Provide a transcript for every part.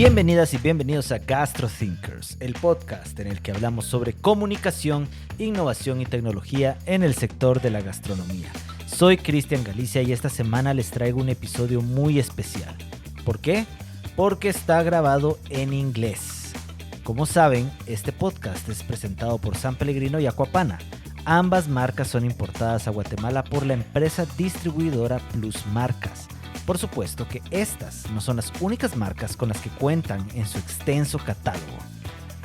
Bienvenidas y bienvenidos a Gastro Thinkers, el podcast en el que hablamos sobre comunicación, innovación y tecnología en el sector de la gastronomía. Soy Cristian Galicia y esta semana les traigo un episodio muy especial. ¿Por qué? Porque está grabado en inglés. Como saben, este podcast es presentado por San Pellegrino y Aquapana. Ambas marcas son importadas a Guatemala por la empresa distribuidora Plus Marcas. Por supuesto que estas no son las únicas marcas con las que cuentan en su extenso catálogo.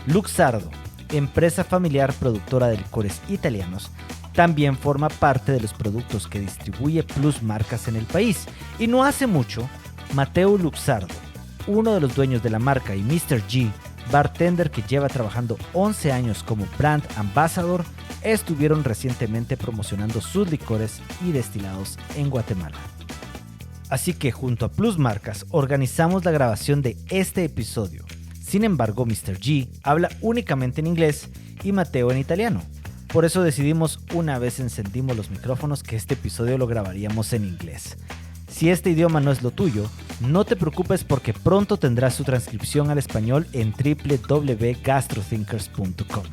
Luxardo, empresa familiar productora de licores italianos, también forma parte de los productos que distribuye Plus Marcas en el país. Y no hace mucho, Matteo Luxardo, uno de los dueños de la marca y Mr. G, bartender que lleva trabajando 11 años como brand ambassador, estuvieron recientemente promocionando sus licores y destilados en Guatemala. Así que junto a Plus Marcas organizamos la grabación de este episodio. Sin embargo, Mr. G habla únicamente en inglés y Matteo en italiano. Por eso decidimos, una vez encendimos los micrófonos, que este episodio lo grabaríamos en inglés. Si este idioma no es lo tuyo, no te preocupes porque pronto tendrás su transcripción al español en www.gastrothinkers.com.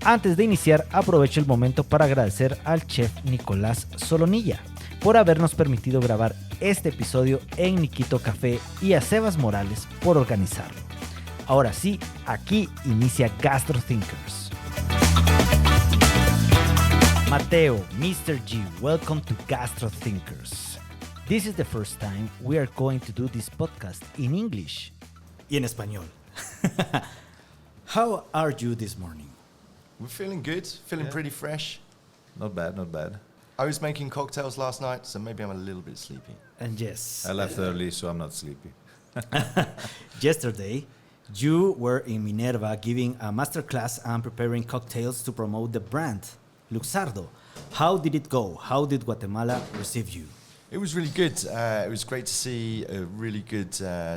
Antes de iniciar, aprovecho el momento para agradecer al chef Nicolás Solonilla por habernos permitido grabar este episodio en Niquito Café y a Sebas Morales por organizarlo. Ahora sí, aquí inicia Gastro Thinkers. Matteo, Mr. G, welcome to Gastro Thinkers. This is the first time we are going to do this podcast in English y en español. How are you this morning? We're feeling good, feeling pretty fresh. Not bad, not bad. I was making cocktails last night, so maybe I'm a little bit sleepy. And yes, I left early, so I'm not sleepy. yesterday you were in Minerva giving a masterclass and preparing cocktails to promote the brand, Luxardo. How did it go? How did Guatemala receive you? It was really good. It was great to see a really good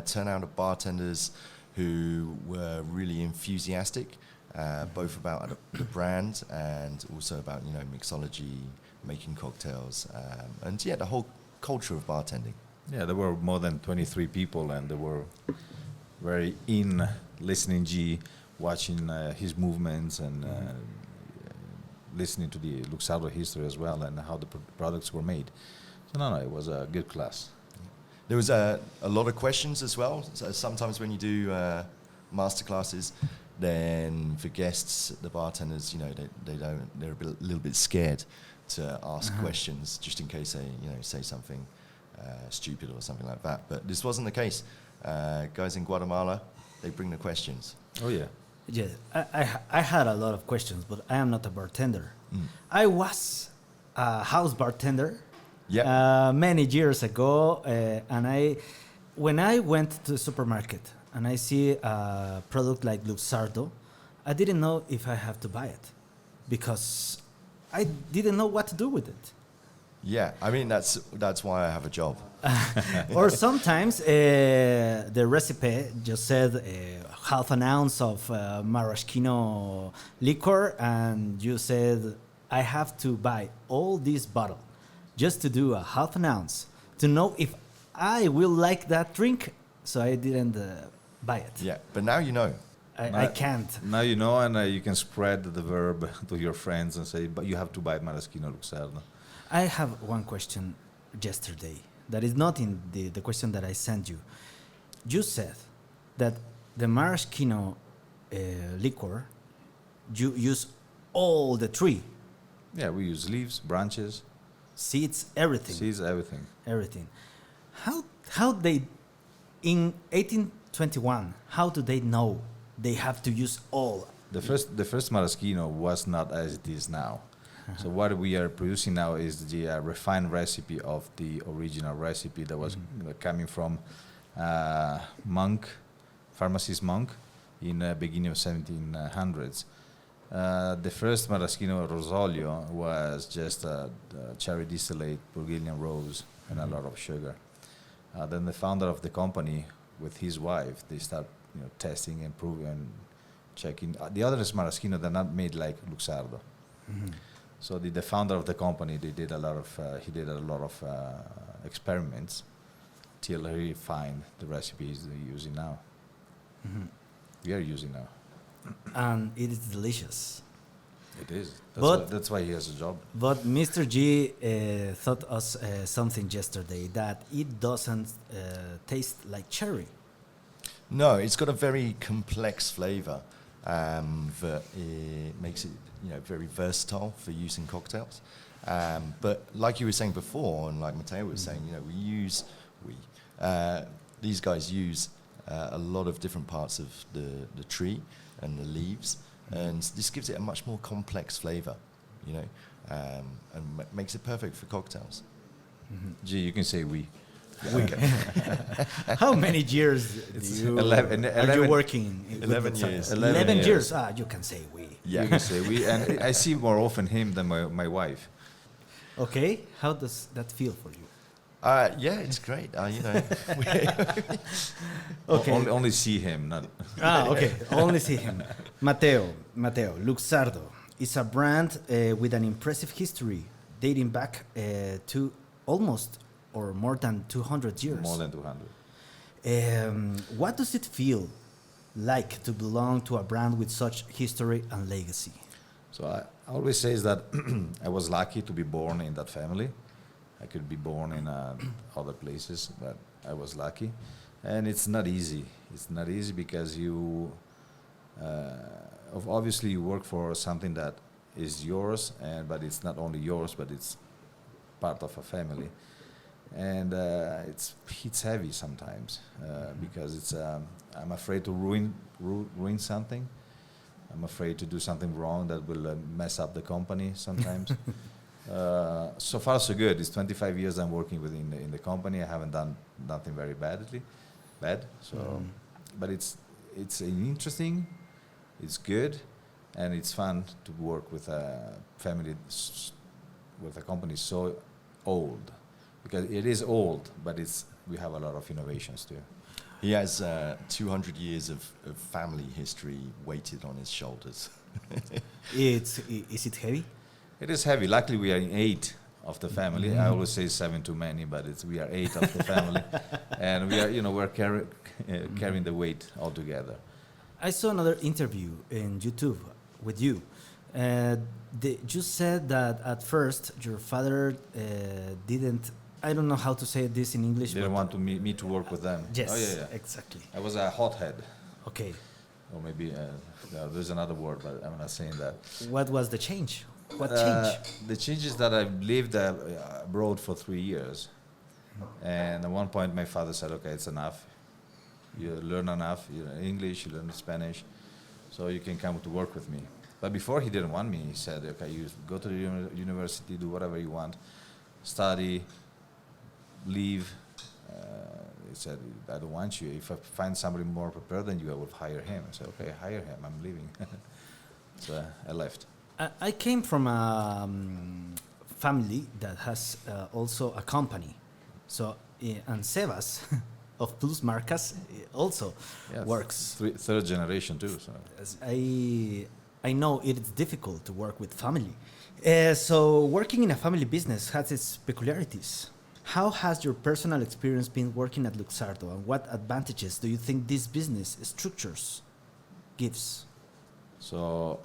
turnout of bartenders who were really enthusiastic, both about the brand and also about, mixology, making cocktails, and the whole culture of bartending. Yeah, there were more than 23 people, and they were very in listening G, watching his movements and listening to the Luxardo history as well and how the products were made. So it was a good class. There was a lot of questions as well. So sometimes when you do master classes, then for guests, the bartenders, they're a little bit scared to ask questions just in case they, say something stupid or something like that. But this wasn't the case. Guys in Guatemala, they bring the questions. Oh, yeah. Yeah, I had a lot of questions, but I am not a bartender. I was a house bartender many years ago, and when I went to the supermarket and I see a product like Luxardo, I didn't know if I have to buy it because I didn't know what to do with it. Yeah, I mean, that's why I have a job. Or sometimes the recipe just said half an ounce of maraschino liquor, and you said, I have to buy all this bottle just to do a half an ounce to know if I will like that drink, so I didn't buy it. Yeah, but now you know. I can't. Now you know, and you can spread the verb to your friends and say, but you have to buy maraschino Luxardo. I have one question yesterday that is not in the question that I sent you. You said that the maraschino liquor, you use all the tree. Yeah, we use leaves, branches, Seeds, everything. seeds, everything. Everything. How they, in 1821, how do they know they have to use all? The first maraschino was not as it is now. So what we are producing now is the refined recipe of the original recipe that was coming from pharmacist monk in the beginning of 1700s. The first maraschino rosolio was just a cherry distillate, Burgundian rose, and a lot of sugar. Then the founder of the company, with his wife, they start testing, improving, and checking. The other is maraschino, they're not made like Luxardo. So the founder of the company, he did a lot of experiments till he refined the recipes they're using now. We are using now. And it is delicious. It is. But- That's why he has a job. But Mr. G thought us something yesterday, that it doesn't taste like cherry. No, it's got a very complex flavour that makes it, very versatile for use in cocktails. But like you were saying before, and like Matteo was saying, these guys use a lot of different parts of the tree and the leaves, and this gives it a much more complex flavour, and makes it perfect for cocktails. Gee, you can say we. How many years are you working? 11 years. 11 years. You can say we. Yeah. You can say we. And I see more often him than my wife. Okay. How does that feel for you? Yeah, it's great. Okay. Only see him, not. Okay. Only see him. Matteo Luxardo is a brand with an impressive history dating back to almost or more than 200 years. More than 200. What does it feel like to belong to a brand with such history and legacy? So I always say that I was lucky to be born in that family. I could be born in other places, but I was lucky. And it's not easy. It's not easy because you obviously you work for something that is yours, but it's not only yours, but it's part of a family. And it's heavy sometimes because I'm afraid to ruin something. I'm afraid to do something wrong that will mess up the company sometimes. So far so good. It's 25 years I'm working in the company. I haven't done nothing very bad. So, but it's interesting. It's good, and it's fun to work with a family, with a company so old. Because it is old, but we have a lot of innovations too. He has 200 years of family history weighted on his shoulders. Is it heavy? It is heavy. Luckily, we are 8 of the family. I always say 7 too many, but we are 8 of the family, and we're carrying the weight all together. I saw another interview in YouTube with you. You said that at first your father didn't. I don't know how to say this in English. They didn't want me to work with them. Yes, oh, yeah. exactly. I was a hothead. Okay. Or maybe there's another word, but I'm not saying that. What was the change? What changed? The change is that I lived abroad for 3 years. And at one point my father said, okay, it's enough. You learn enough. You learn English, you learn Spanish, so you can come to work with me. But before he didn't want me. He said, okay, you go to the university, do whatever you want, study, leave. He said, I don't want you. If I find somebody more prepared than you, I will hire him. I said, okay, hire him. I'm leaving. So I left. I came from a family that has also a company. So, and Sebas of Plus Marcas also works. Third generation too. So. I know it is difficult to work with family. So working in a family business has its peculiarities. How has your personal experience been working at Luxardo, and what advantages do you think this business structures gives? So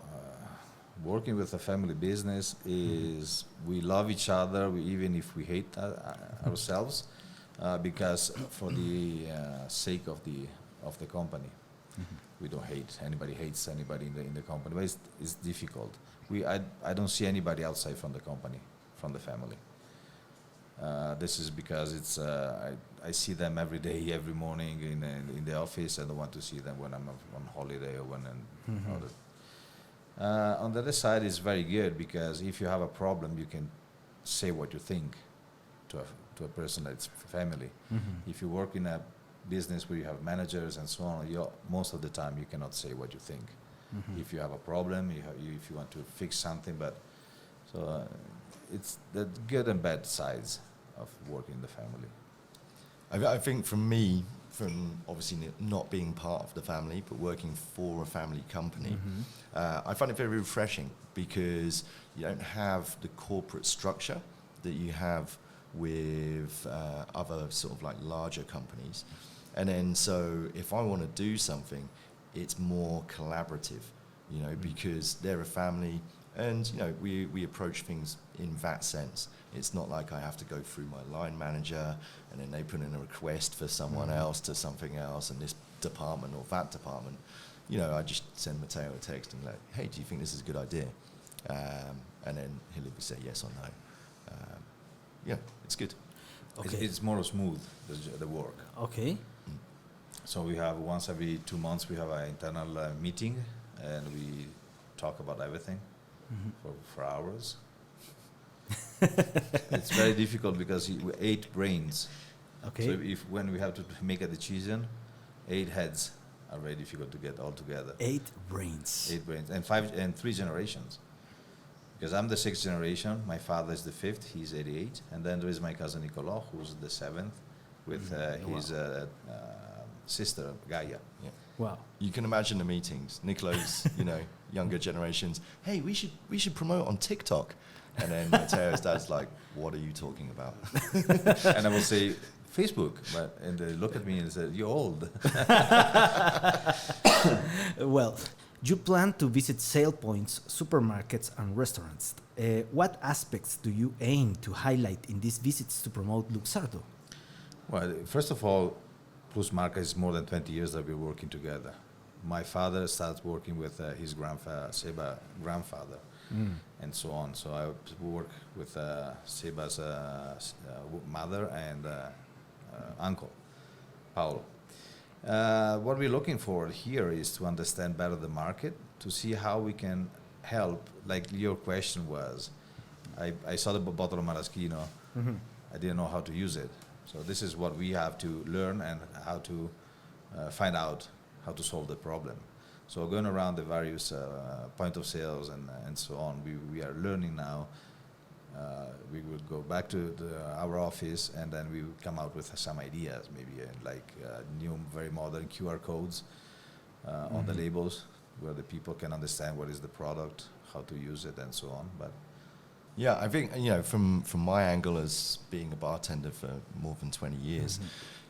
working with a family business is we love each other, even if we hate ourselves, because for the sake of the company. We don't hate anybody. Hates anybody in the company, but it's difficult. I don't see anybody outside from the company, from the family. This is because I see them every day, every morning in the office. I don't want to see them when I'm on holiday or when on the other side, it's very good because if you have a problem, you can say what you think to a person that's family. If you work in a business where you have managers and so on, most of the time you cannot say what you think. If you have a problem, if you want to fix something, so it's the good and bad sides of working in the family. I think from me, from obviously not being part of the family, but working for a family company, I find it very refreshing because you don't have the corporate structure that you have with other sort of like larger companies. And then so if I want to do something, it's more collaborative, you know, because they're a family, and, you know, we approach things in that sense. It's not like I have to go through my line manager and then they put in a request for someone else to something else and this department or that department. You know, I just send Matteo a text and like, hey, do you think this is a good idea? And then he'll either say yes or no. Yeah, it's good. Okay. It's more smooth, the work. Okay. So we have once every 2 months, we have an internal meeting, and we talk about everything for hours. It's very difficult because we 8 brains. Okay. So when we have to make a decision, 8 heads are very difficult to get all together. 8 brains. 8 brains and 3 generations. Because I'm the 6th generation, my father is the 5th, he's 88, and then there is my cousin Nicolas, who's the 7th, with his sister Gaia. Yeah. Wow. You can imagine the meetings. Nicolo's, you know, younger generations. Hey, we should promote on TikTok. And then Matteo's dad's like, "What are you talking about?" And I will say Facebook, and they look at me and say, "You're old." Well, you plan to visit sale points, supermarkets, and restaurants. What aspects do you aim to highlight in these visits to promote Luxardo? Well, first of all, Plus Marca is more than 20 years that we're working together. My father started working with his Seba grandfather, and so on. So I work with Seba's mother and uncle, Paolo. What we're looking for here is to understand better the market, to see how we can help. Like your question was, I saw the bottle of maraschino. I didn't know how to use it. So this is what we have to learn and how to find out how to solve the problem. So going around the various point of sales and so on, we are learning now. We would go back to our office and then we would come out with some ideas, maybe new, very modern QR codes on the labels where the people can understand what is the product, how to use it, and so on. But yeah, I think, you know, from my angle as being a bartender for more than 20 years,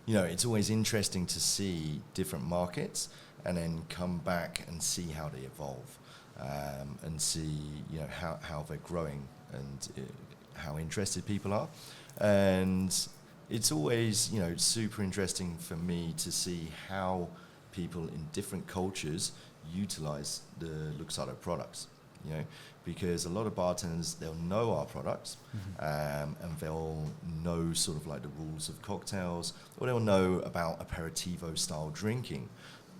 you know, it's always interesting to see different markets and then come back and see how they evolve, and see, you know, how they're growing and how interested people are. And it's always, you know, super interesting for me to see how people in different cultures utilize the Luxardo products, you know, because a lot of bartenders, they'll know our products, and they'll know sort of like the rules of cocktails, or they'll know about aperitivo style drinking.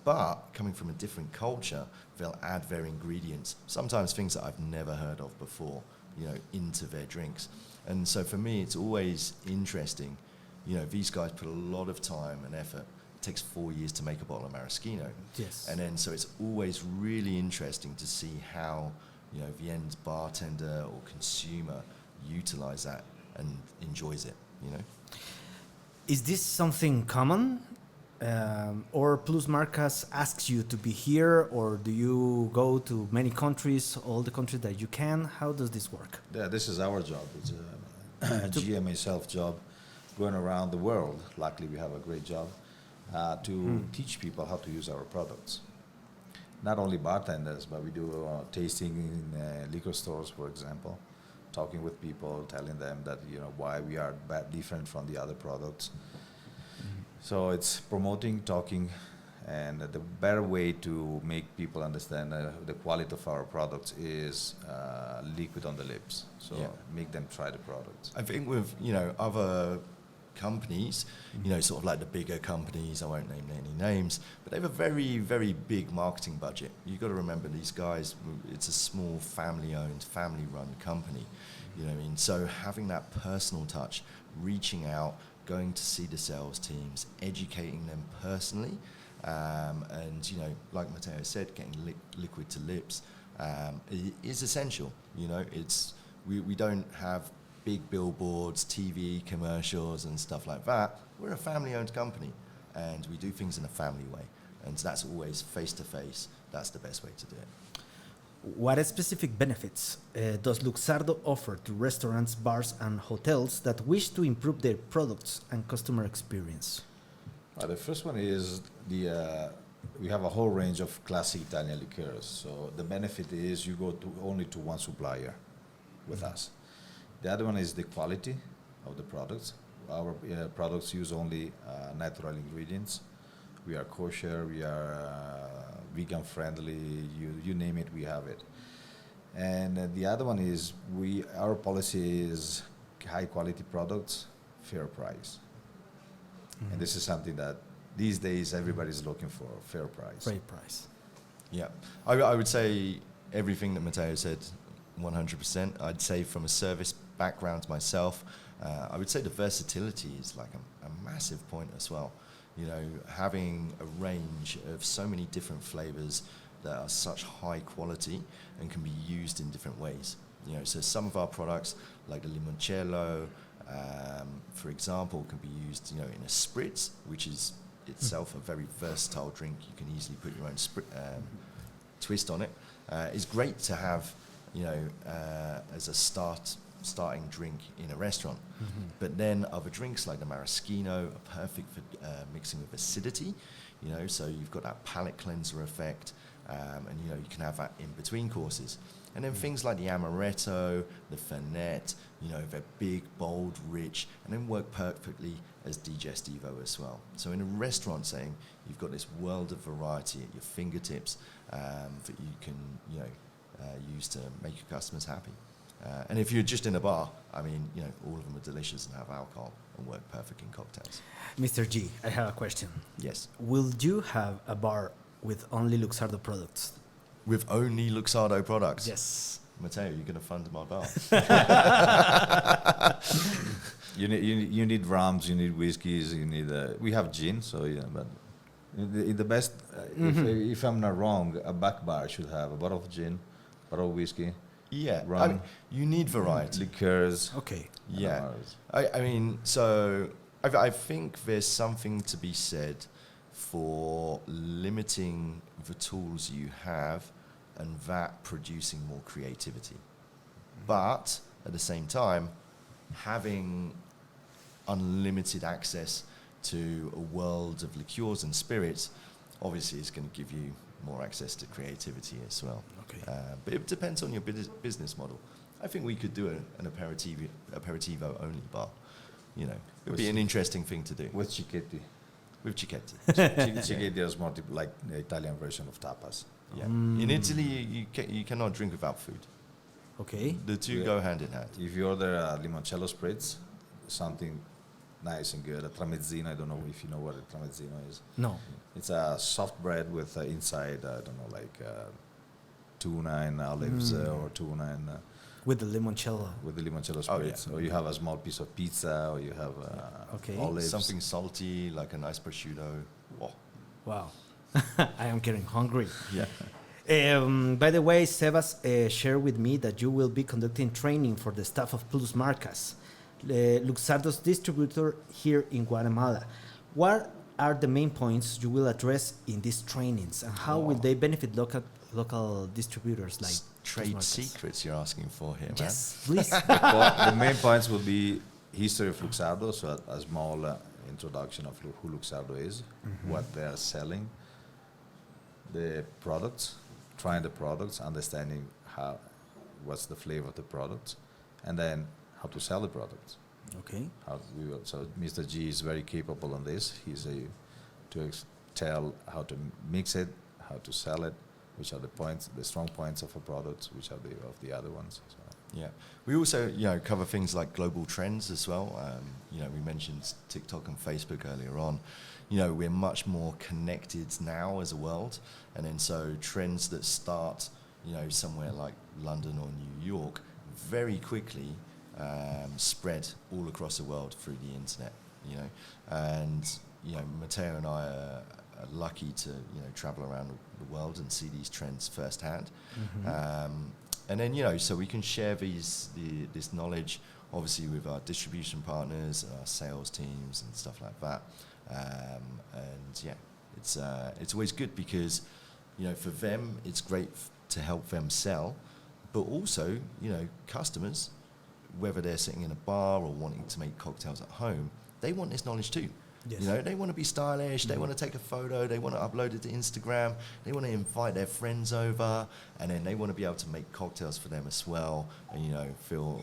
But coming from a different culture, they'll add their ingredients, sometimes things that I've never heard of before, you know, into their drinks. And so for me, it's always interesting. You know, these guys put a lot of time and effort. It takes 4 years to make a bottle of maraschino. Yes. And then so it's always really interesting to see how, you know, the end bartender or consumer utilize that and enjoys it, you know. Is this something common? Or Plus Marcas asks you to be here, or do you go to many countries, all the countries that you can? How does this work? yeah, this is our job. It's a GM self job, going around the world. Luckily, we have a great job to teach people how to use our products. Not only bartenders, but we do tasting in liquor stores, for example, talking with people, telling them that, you know, why we are different from the other products. So it's promoting, talking, and the better way to make people understand the quality of our products is liquid on the lips. So make them try the products. I think with, you know, other companies, you know, sort of like the bigger companies, I won't name any names, but they have a very, very big marketing budget. You've got to remember these guys, it's a small family-owned, family-run company, you know what I mean? So having that personal touch, reaching out, going to see the sales teams, educating them personally, and, you know, like Matteo said, getting liquid to lips is essential. You know, it's we don't have big billboards, TV commercials and stuff like that. We're a family-owned company, and we do things in a family way, and that's always face-to-face. That's the best way to do it. What specific benefits does Luxardo offer to restaurants, bars, and hotels that wish to improve their products and customer experience? The first one is we have a whole range of classic Italian liqueurs. So the benefit is you go only to one supplier with us. The other one is the quality of the products. Our products use only natural ingredients. We are kosher, we are vegan friendly, you name it, we have it. And the other one is our policy is high quality products, fair price. And this is something that these days everybody's looking for, fair price. Fair price. Yeah, I would say everything that Matteo said, 100%. I'd say from a service background myself, I would say the versatility is like a massive point as well. You know, having a range of so many different flavors that are such high quality and can be used in different ways. You know, so some of our products, like the limoncello, for example, can be used, you know, in a spritz, which is itself a very versatile drink. You can easily put your own twist on it. It's great to have, you know, as a starting drink in a restaurant. But then other drinks like the maraschino are perfect for mixing with acidity, you know, so you've got that palate cleanser effect, and, you know, you can have that in between courses. And then things like the amaretto, the fernet, you know, they're big, bold, rich, and then work perfectly as digestivo as well. So in a restaurant setting, you've got this world of variety at your fingertips that you can, you know, use to make your customers happy. And if you're just in a bar, I mean, you know, all of them are delicious and have alcohol and work perfect in cocktails. Mr. G, I have a question. Yes. Will you have a bar with only Luxardo products? With only Luxardo products? Yes. Matteo, you're going to fund my bar. You need rums, you need whiskeys, you need. We have gin, so yeah. But in the best, if I'm not wrong, a back bar should have a bottle of gin, bottle of whiskey. Yeah, rum, I mean, you need variety. Liqueurs. Okay. Yeah, I mean, so I think there's something to be said for limiting the tools you have and that producing more creativity. But at the same time, having unlimited access to a world of liqueurs and spirits obviously is going to give you more access to creativity as well. Okay. But it depends on your business model. I think we could do an aperitivo only bar. You know, it would be an interesting thing to do. With cicchetti. With cicchetti. Cicchetti is more like the Italian version of tapas. Yeah. In Italy, you cannot drink without food. Okay. The two go hand in hand. If you order a limoncello spritz, something nice and good, a tramezzino, I don't know if you know what a tramezzino is. No. It's a soft bread with inside, I don't know, like tuna and olives or tuna and... with the limoncello. With the limoncello spritz. Yeah. Or you have a small piece of pizza, or you have olives. Something salty, like a nice prosciutto. Oh. Wow. I am getting hungry. Yeah. By the way, Sebas shared with me that you will be conducting training for the staff of Plus Marcas, Luxardo's distributor here in Guatemala. What are the main points you will address in these trainings, and how will they benefit local distributors like Trade Plus Marcas? secrets you're asking for here, Yes, please. The main points will be history of Luxardo, so a small introduction of who Luxardo is, what they are selling, the products, trying the products, understanding what's the flavor of the products, and then how to sell the products. Okay. So Mr. G is very capable on this. He's tell how to mix it, how to sell it, which are the points, the strong points of a product, which are of the other ones. So. Yeah, we also cover things like global trends as well. We mentioned TikTok and Facebook earlier on. We're much more connected now as a world, and then so trends that start somewhere like London or New York very quickly spread all across the world through the internet. And Matteo and I are lucky to travel around the world and see these trends firsthand. And then, so we can share this knowledge, obviously, with our distribution partners, our sales teams, and stuff like that. It's always good because, for them, it's great to help them sell, but also, customers, whether they're sitting in a bar or wanting to make cocktails at home, they want this knowledge too. You know, they want to be stylish, they want to take a photo, they want to upload it to Instagram, they want to invite their friends over, and then they want to be able to make cocktails for them as well, and, you know, feel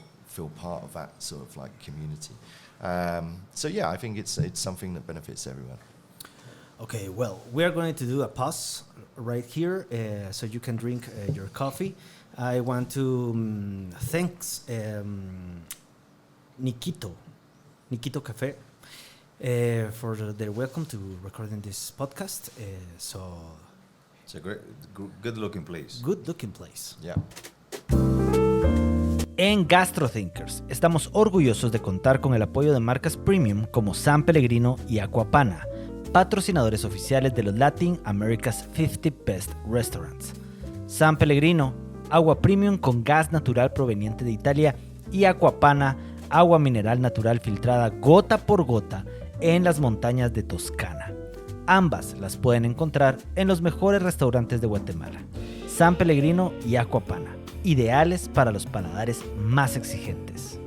part of that sort of like community. So yeah, I think it's something that benefits everyone. Okay, well, we are going to do a pause right here so you can drink your coffee. I want to thanks Nikito Cafe for their welcome to recording this podcast. So It's a good-looking place. Good-looking place. Yeah. En GastroThinkers estamos orgullosos de contar con el apoyo de marcas premium como San Pellegrino y Aquapana, patrocinadores oficiales de los Latin America's 50 Best Restaurants. San Pellegrino, agua premium con gas natural proveniente de Italia, y Aquapana, agua mineral natural filtrada gota por gota en las montañas de Toscana. Ambas las pueden encontrar en los mejores restaurantes de Guatemala. San Pellegrino y Aquapana, ideales para los paladares más exigentes.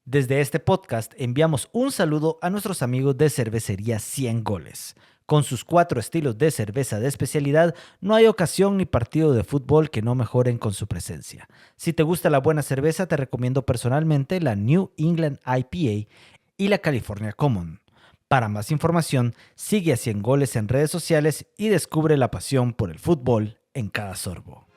Desde este podcast enviamos un saludo a nuestros amigos de Cervecería 100 Goles. Con sus 4 estilos de cerveza de especialidad, no hay ocasión ni partido de fútbol que no mejoren con su presencia. Si te gusta la buena cerveza, te recomiendo personalmente la New England IPA y la California Common. Para más información, sigue a 100 Goles en redes sociales y descubre la pasión por el fútbol en cada sorbo.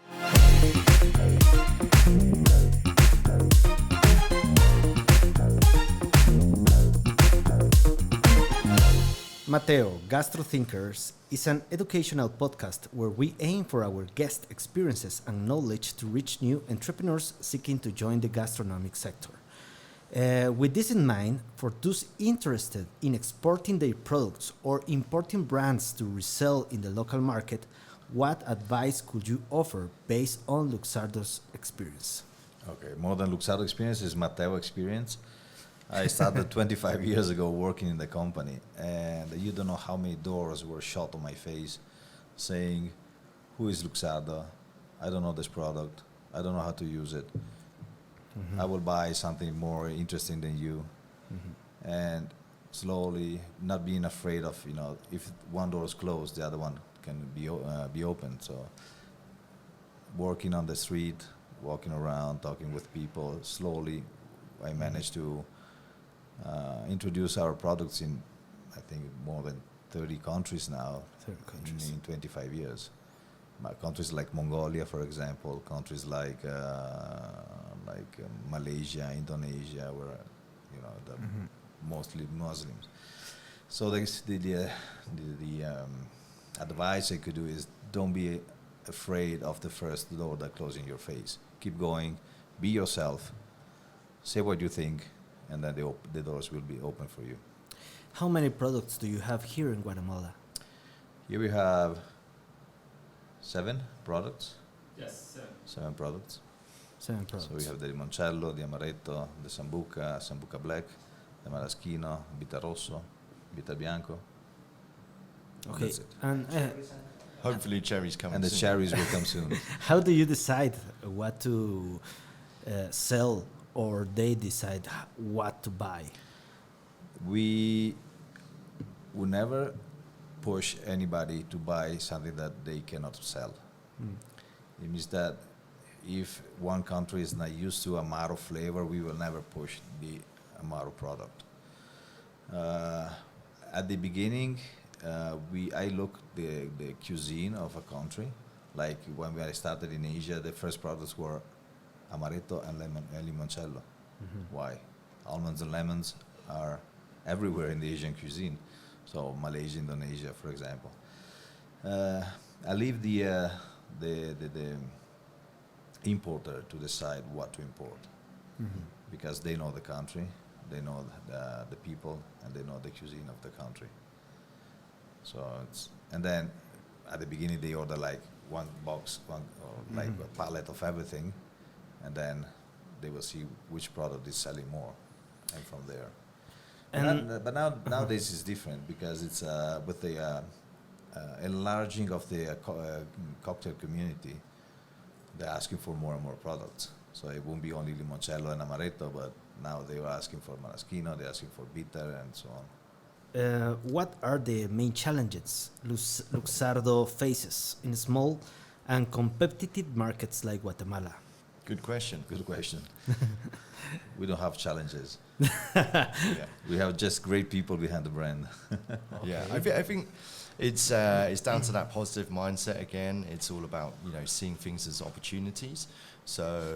Matteo, GastroThinkers is an educational podcast where we aim for our guest experiences and knowledge to reach new entrepreneurs seeking to join the gastronomic sector. With this in mind, for those interested in exporting their products or importing brands to resell in the local market, what advice could you offer based on Luxardo's experience? Okay, more than Luxardo experience is Matteo experience. I started 25 years ago working in the company, and you don't know how many doors were shut on my face saying, who is Luxardo? I don't know this product. I don't know how to use it. Mm-hmm. I will buy something more interesting than you. Mm-hmm. And slowly, not being afraid of, you know, if one door is closed, the other one can be open. So working on the street, walking around, talking with people, slowly I managed to introduce our products in, I think, more than 30 countries now. 30 countries. In 25 years. Countries like Mongolia, for example, countries like Malaysia, Indonesia, where, you know, the mostly Muslims. So the advice I could do is don't be afraid of the first door that closes in your face. Keep going, be yourself, say what you think, and then the doors will be open for you. How many products do you have here in Guatemala? Here we have 7 products. Yes, 7 products. 7 products. So we have the limoncello, the amaretto, the sambuca black, the maraschino, vita rosso, vita bianco. Okay. That's it. And Hopefully cherries come And the soon. cherries will come soon. how do you decide what to sell, or they decide what to buy? We will never push anybody to buy something that they cannot sell. It means that if one country is not used to Amaro flavor, we will never push the Amaro product. At the beginning, I looked the cuisine of a country. Like when I started in Asia, the first products were amaretto and limoncello. Why? Almonds and lemons are everywhere in the Asian cuisine. So Malaysia, Indonesia, for example. I leave the importer to decide what to import, because they know the country, they know the people, and they know the cuisine of the country. So and then at the beginning they order like one box, like a pallet of everything, and then they will see which product is selling more, and from there. But nowadays it's different, because it's with the enlarging of the cocktail community, they're asking for more and more products. So it won't be only limoncello and amaretto, but now they were asking for maraschino, they're asking for bitter, and so on. What are the main challenges Luxardo faces in small and competitive markets like Guatemala? Good question. Good question. We don't have challenges. Yeah. We have just great people behind the brand. Okay. Yeah, I think it's down to that positive mindset again. It's all about, you know, seeing things as opportunities. So,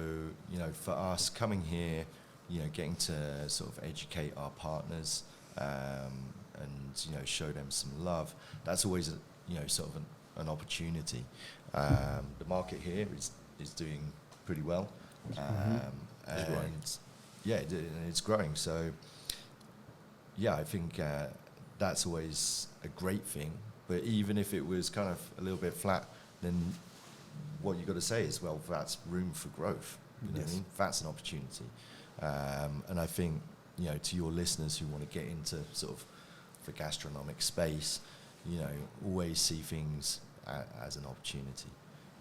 you know, for us coming here, you know, getting to sort of educate our partners and, you know, show them some love, that's always, you know, sort of an opportunity. The market here is doing pretty well. It's growing. Yeah, it's growing. So, yeah, I think that's always a great thing. But even if it was kind of a little bit flat, then what you've got to say is, well, that's room for growth. You know what I mean? That's an opportunity. And I think, you know, to your listeners who want to get into sort of the gastronomic space, you know, always see things as an opportunity.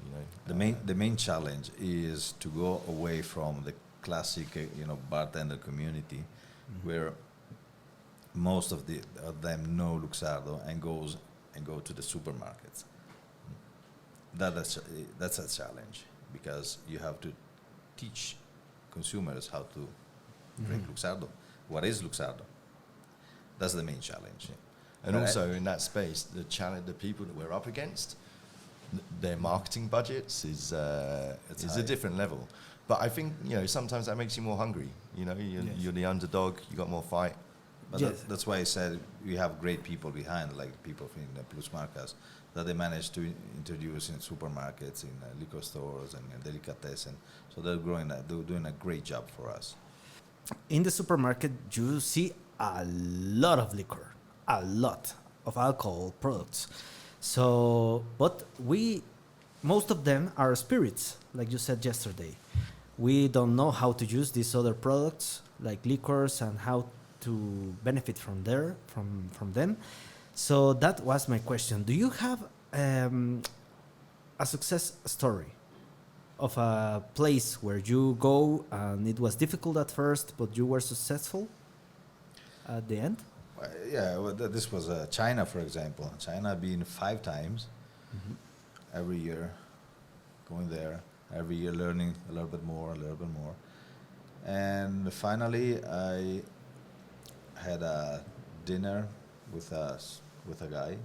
You know, The main challenge is to go away from the classic, you know, bartender community, where most of them know Luxardo and go to the supermarkets. That's a challenge, because you have to teach consumers how to drink Luxardo. What is Luxardo? That's the main challenge. and also in that space, the people that we're up against, their marketing budgets is a different level. But I think, you know, sometimes that makes you more hungry. You know, you're the underdog, you got more fight. But that's why I said we have great people behind, like people in the Plus Marcas, that they managed to introduce in supermarkets, in liquor stores, and delicatessen. So they're doing a great job for us. In the supermarket, you see a lot of liquor, a lot of alcohol products. So, but most of them are spirits, like you said yesterday. We don't know how to use these other products, like liquors, and how to benefit from them. So that was my question. Do you have a success story of a place where you go and it was difficult at first, but you were successful at the end? This was China, for example. China been 5 times every year, going there every year, learning a little bit more, and finally I had a dinner with a guy,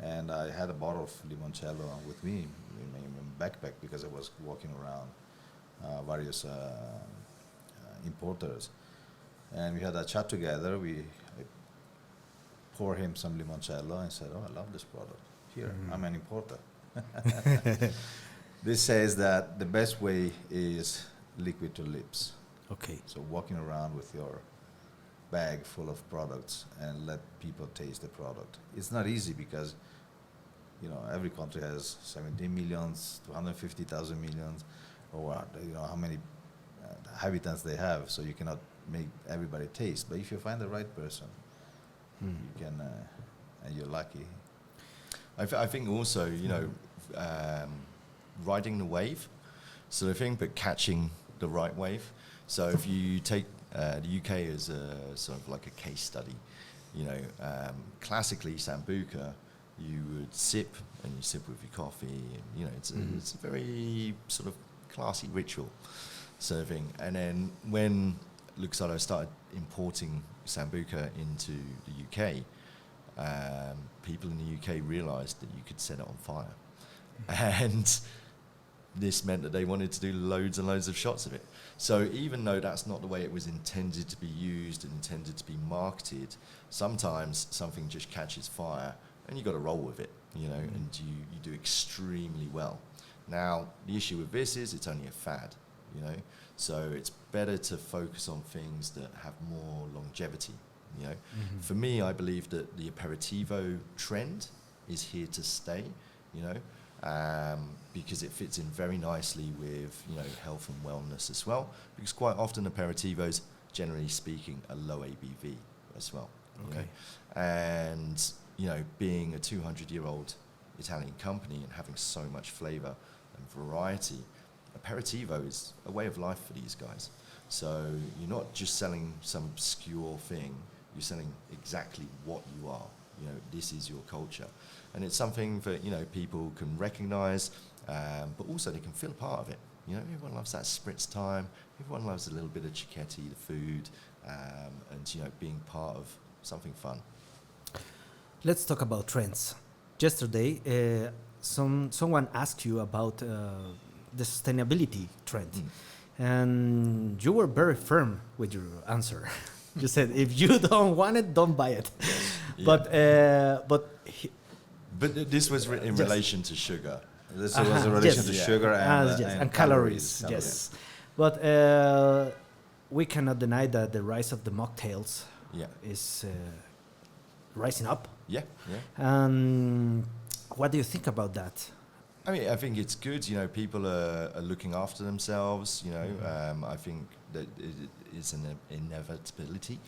and I had a bottle of limoncello with me in my backpack, because I was walking around various importers, and we had a chat together. I poured him some limoncello and said, "Oh, I love this product. Here, I'm an importer." This says that the best way is liquid to lips. Okay. So walking around with your bag full of products and let people taste the product. It's not easy, because, you know, every country has 17 millions, 250,000 millions, or, you know, how many inhabitants they have, so you cannot make everybody taste. But if you find the right person, you can, and you're lucky. I think also, you know, riding the wave, sort of thing, but catching the right wave. So if you take the UK as a sort of like a case study, you know, classically Sambuca, you would sip with your coffee, and, you know, it's a very sort of classy ritual sort of thing. And then when Luxardo started importing Sambuca into the UK, people in the UK realised that you could set it on fire, and this meant that they wanted to do loads and loads of shots of it. So even though that's not the way it was intended to be used and intended to be marketed, sometimes something just catches fire and you got to roll with it, you know, and you do extremely well. Now, the issue with this is it's only a fad, you know, so it's better to focus on things that have more longevity, you know. For me, I believe that the aperitivo trend is here to stay, you know, because it fits in very nicely with, you know, health and wellness as well, because quite often aperitivos, generally speaking, are low ABV as well. Okay. You know? And, you know, being a 200-year-old Italian company and having so much flavour and variety, aperitivo is a way of life for these guys. So you're not just selling some obscure thing, you're selling exactly what you are. You know, this is your culture. And it's something that, you know, people can recognize, but also they can feel a part of it. You know, everyone loves that spritz time, everyone loves a little bit of cicchetti, the food, and, you know, being part of something fun. Let's talk about trends. Yesterday, someone asked you about the sustainability trend, and you were very firm with your answer. You said, if you don't want it, don't buy it. Yeah. But this was in relation to sugar. This was in relation to sugar and calories. Yes, but we cannot deny that the rise of the mocktails is rising up. Yeah. What do you think about that? I mean, I think it's good. You know, people are looking after themselves. You know, I think that it is an inevitability.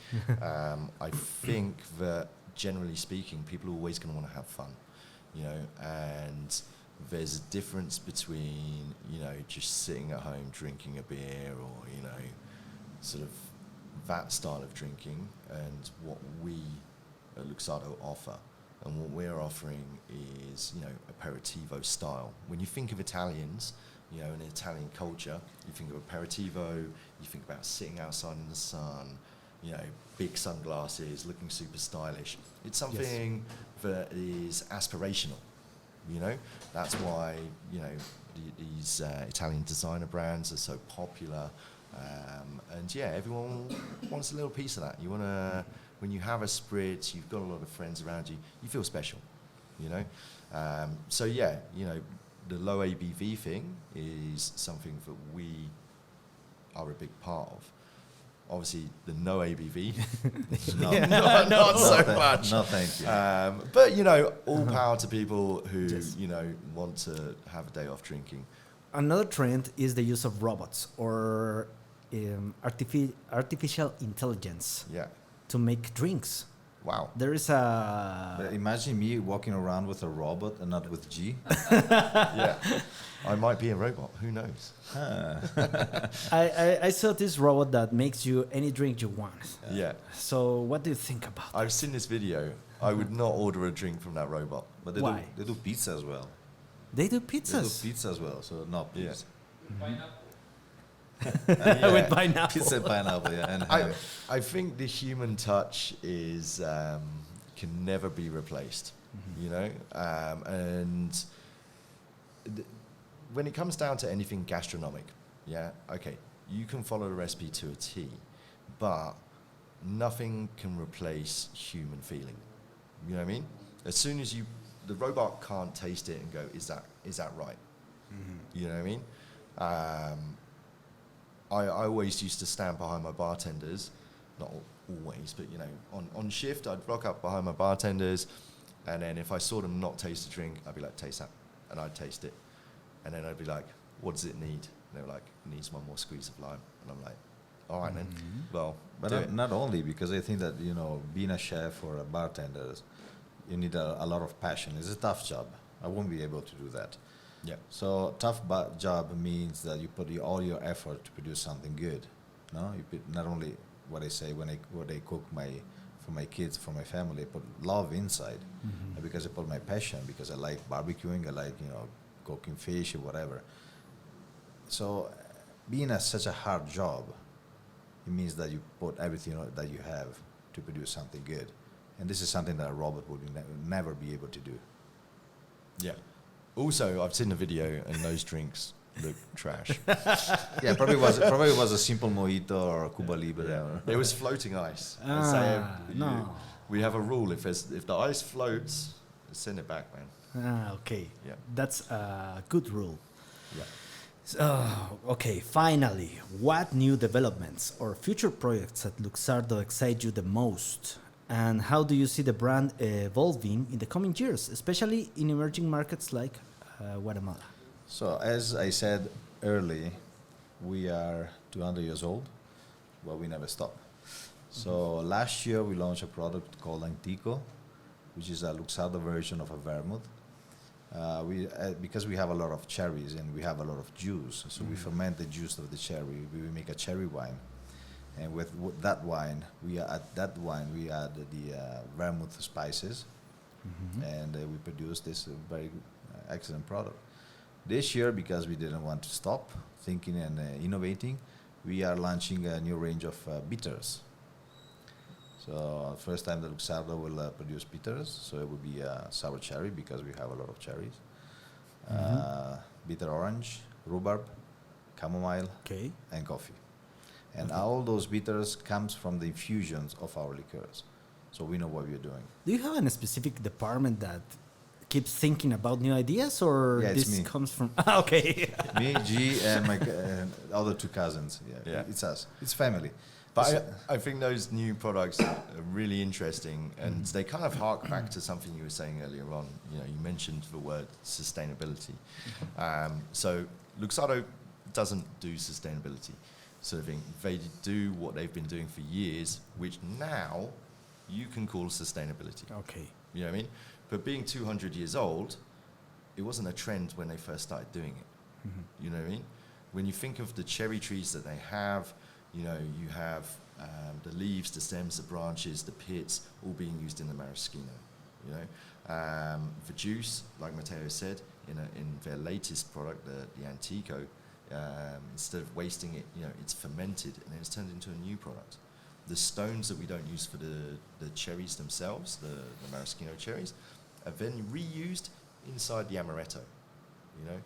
I think that generally speaking, people are always going to want to have fun. You know, and there's a difference between, you know, just sitting at home drinking a beer or, you know, sort of that style of drinking and what we at Luxardo offer. And what we're offering is, you know, aperitivo style. When you think of Italians, you know, in Italian culture, you think of aperitivo, you think about sitting outside in the sun, you know, big sunglasses, looking super stylish. It's something that is aspirational, you know. That's why, you know, these Italian designer brands are so popular. And yeah, everyone wants a little piece of that. You want to, when you have a spritz, you've got a lot of friends around you, you feel special, you know. So yeah, you know, the low ABV thing is something that we are a big part of. Obviously, the no ABV, not so much. No, thank you. But you know, all power to people who you know want to have a day off drinking. Another trend is the use of robots or artificial intelligence to make drinks. Wow. There is a... Imagine me walking around with a robot and not with G. Yeah. I might be a robot. Who knows? I saw this robot that makes you any drink you want. Yeah. So what do you think about that? I've seen this video. I would not order a drink from that robot. But Why? They do pizza as well. They do pizzas? They do pizza as well, so not pizza. With pineapple. Pizza and pineapple, yeah. And I think the human touch is can never be replaced, you know, and when it comes down to anything gastronomic, you can follow the recipe to a T, but nothing can replace human feeling. You know what I mean? As soon as the robot can't taste it and go, is that right? You know what I mean? I always used to stand behind my bartenders, not always, but you know, on shift, I'd rock up behind my bartenders, and then if I saw them not taste the drink, I'd be like, taste that, and I'd taste it, and then I'd be like, what does it need? And they were like, it needs one more squeeze of lime, and I'm like, all right then, well, but not only, because I think that, you know, being a chef or a bartender, you need a lot of passion. It's a tough job. I won't be able to do that. Yeah. So tough job means that you put all your effort to produce something good. No, you put not only what I say when I cook for my kids, for my family, I put love inside, because I put my passion, because I like barbecuing, I like, you know, cooking fish or whatever. So being such a hard job, it means that you put everything that you have to produce something good, and this is something that a robot would never be able to do. Yeah. Also, I've seen the video, and those drinks look trash. Yeah, probably was a simple mojito or a Cuba Libre. Yeah. It was floating ice. No. We have a rule: if the ice floats, send it back, man. Okay. Yeah. That's a good rule. Yeah. So, okay, finally, what new developments or future projects at Luxardo excite you the most? And how do you see the brand evolving in the coming years, especially in emerging markets like Guatemala? So as I said early, we are 200 years old, but we never stop. So last year we launched a product called Antico, which is a Luxardo version of a vermouth. Because we have a lot of cherries and we have a lot of juice, so we ferment the juice of the cherry. We make a cherry wine, and with that wine, we add the vermouth spices, and we produce this very excellent product. This year, because we didn't want to stop thinking and innovating, we are launching a new range of bitters. So first time that Luxardo will produce bitters, so it will be sour cherry because we have a lot of cherries, bitter orange, rhubarb, chamomile, and coffee. And all those bitters comes from the infusions of our liqueurs, so we know what we are doing. Do you have a specific department that keeps thinking about new ideas, or this comes from? Okay. Me, G, and my other two cousins. Yeah, it's us. It's family. But I think those new products are really interesting, and they kind of hark back to something you were saying earlier on. You know, you mentioned the word sustainability. So Luxardo doesn't do sustainability sort of thing. They do what they've been doing for years, which now you can call sustainability. Okay. You know what I mean? But being 200 years old, it wasn't a trend when they first started doing it. You know what I mean? When you think of the cherry trees that they have, you know, you have the leaves, the stems, the branches, the pits, all being used in the maraschino. You know, the juice, like Matteo said, in their latest product, the Antico, instead of wasting it, you know, it's fermented and then it's turned into a new product. The stones that we don't use for the cherries themselves, the maraschino cherries, are then reused inside the amaretto. You know,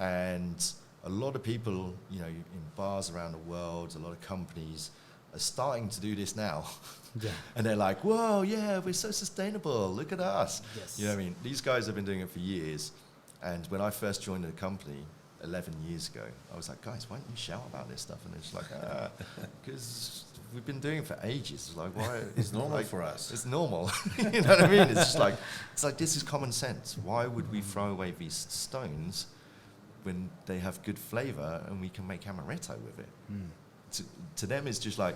and a lot of people, you know, in bars around the world, a lot of companies are starting to do this now. Yeah. And they're like, whoa, yeah, we're so sustainable. Look at us. Yes. You know what I mean? These guys have been doing it for years. And when I first joined the company 11 years ago, I was like, guys, why don't you shout about this stuff? And it's like, because we've been doing it for ages. It's like, why? It's normal for us. It's normal. You know what I mean? It's like this is common sense. Why would we throw away these stones when they have good flavor and we can make amaretto with it? To them, it's just like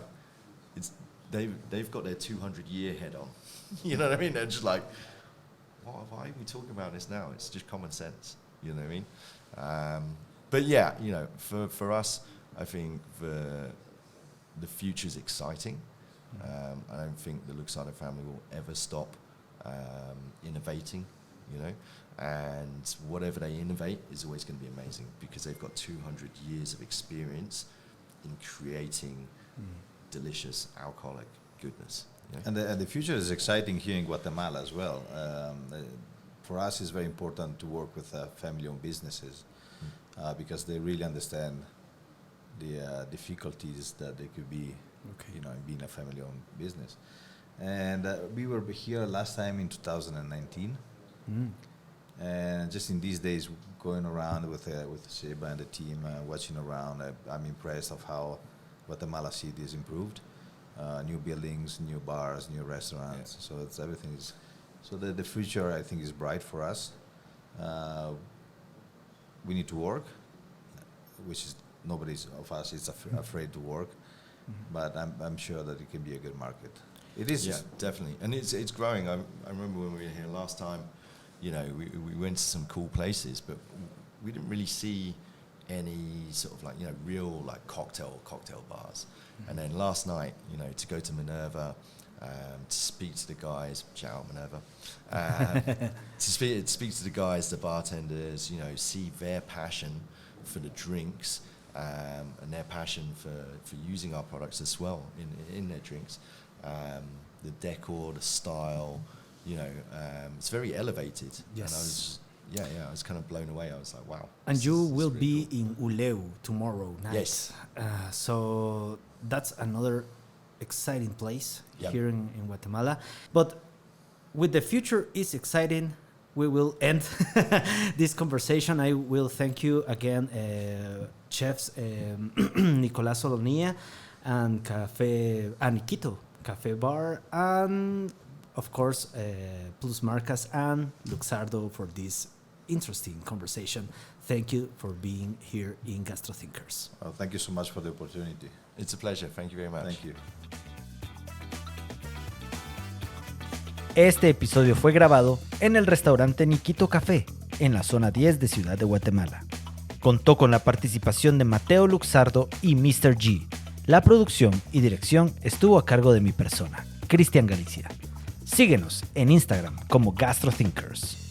they've got their 200-year head on. You know what I mean? They're just like, why are we talking about this now? It's just common sense. You know what I mean? But yeah, you know, for us, I think the future is exciting. I don't think the Luxardo family will ever stop innovating. You know. And whatever they innovate is always going to be amazing because they've got 200 years of experience in creating delicious alcoholic goodness. You know? And the future is exciting here in Guatemala as well. For us, it's very important to work with family-owned businesses because they really understand the difficulties that there could be, you know, in being a family-owned business. And we were here last time in 2019. And just in these days, going around with Sheba and the team, watching around, I'm impressed of how Guatemala City is improved. New buildings, new bars, new restaurants. So it's everything is. So the future, I think, is bright for us. We need to work, which is nobody of us is afraid to work, but I'm sure that it can be a good market. It is. Yeah, definitely, and it's growing. I remember when we were here last time. You know, we went to some cool places, but we didn't really see any sort of like, you know, real like cocktail bars. And then last night, you know, to go to Minerva, to speak to the guys, ciao Minerva, to speak to the guys, the bartenders, you know, see their passion for the drinks and their passion for using our products as well in their drinks. The decor, the style. You know, it's very elevated. Yes. And I was kind of blown away. I was like, wow. And you will really be cool. in Uleu tomorrow night. Yes. So that's another exciting place Yep. here in Guatemala. But with the future is exciting, we will end this conversation. I will thank you again, chefs Nicolás Solonía and Nikito Cafe Bar, and of course, Plus Marcas and Luxardo for this interesting conversation. Thank you for being here in Gastro Thinkers. Well, thank you so much for the opportunity. It's a pleasure. Thank you very much. Thank you. Este episodio fue grabado en el restaurante Nikito Café, en la zona 10 de Ciudad de Guatemala. Contó con la participación de Matteo Luxardo y Mr. G. La producción y dirección estuvo a cargo de mi persona, Cristian Galicia. Síguenos en Instagram como GastroThinkers.